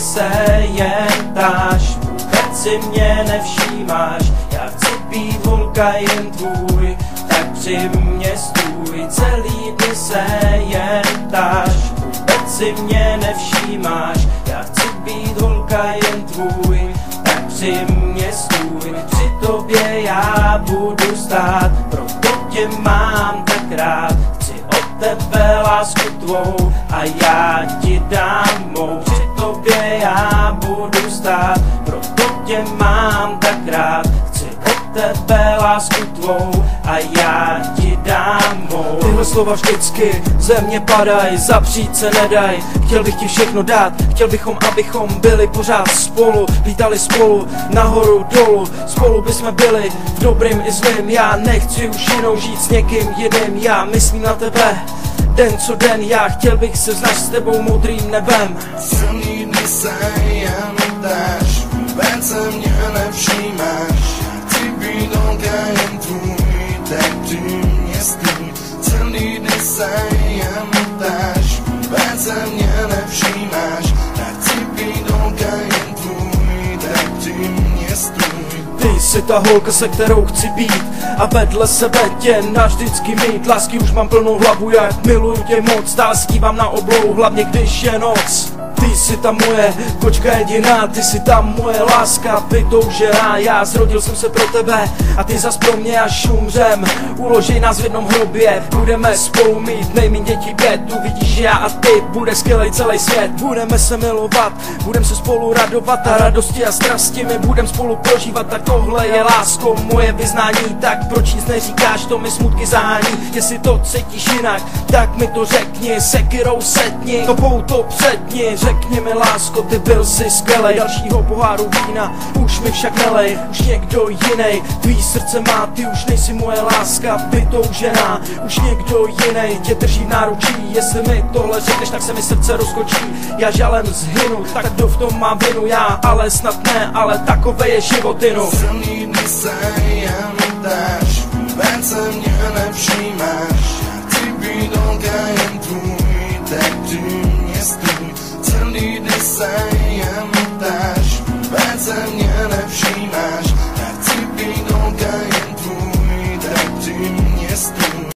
se jen ptáš, vůbec si mě nevšímáš. Já chci být holka jen tvůj, tak při mě stůj. Celý dny se jen ptáš, vůbec si mě nevšímáš. Já chci být holka jen tvůj, tak při mě stůj. Při tobě já budu stát, proto tě mám tak rád. Chci od tebe lásku tvou a já ti dám mou. Při tobě já budu stát, proto tě mám tak rád. Chci od tebe lásku tvou a já ti dám mou. Tyhle slova vždycky ze mě padaj, zapřít se nedaj. Chtěl bych ti všechno dát, chtěl bychom, abychom byli pořád spolu. Lítali spolu, nahoru, dolů, spolu bychom byli v dobrým i zlým. Já nechci už jinou žít s někým jiným, já myslím na tebe den co den. Já chtěl bych se znát s tebou modrým nebem. Celý dny se jen ptáš, vůbec se mě nevšímáš. Chci být holka jen tvůj, tak při mě stůj. Celý dny se jen ptáš, vůbec se mě nevšímáš. Já chci být holka jen tvůj, tak při mě stůj. Ty jsi ta holka, se kterou chci být a vedle sebe tě navždycky mít. Lásky už mám plnou hlavu, jak miluju tě moc. Stále skývám na oblou, hlavně když je noc. Ty jsi ta moje kočka jediná, ty jsi ta moje láska vytoužená. Já zrodil jsem se pro tebe a ty zas pro mě, až umřem. Uložej nás v jednom hrobě, budeme spolu mít nejmíň děti 5. Uvidíš, že já a ty, bude skvělej celý svět. Budeme se milovat, budeme se spolu radovat a radosti a strasti my budeme spolu prožívat. Tak tohle je lásko, moje vyznání, tak proč nic neříkáš, to mi smutky zahání. Jestli to cítíš jinak, tak mi to řekni, sekyrou setni, to pouto předni. Řekni mi lásko, ty byl jsi skvělej, dalšího poháru vína už mi však nelej, už někdo jinej tvý srdce má, ty už nejsi moje láska vytoužená. Už někdo jinej tě drží v náručí, jestli mi tohle řekneš, tak se mi srdce rozkočí. Já žalem zhynu, tak kdo v tom má vinu, já ale snad ne, ale takové je život inu. Celý dny se jen ptáš, vůbec se mě nevšímáš. Chci být holka jen tvůj, tak při mě stůj. Celý dny se jen ptáš, vůbec se mě nevšímáš.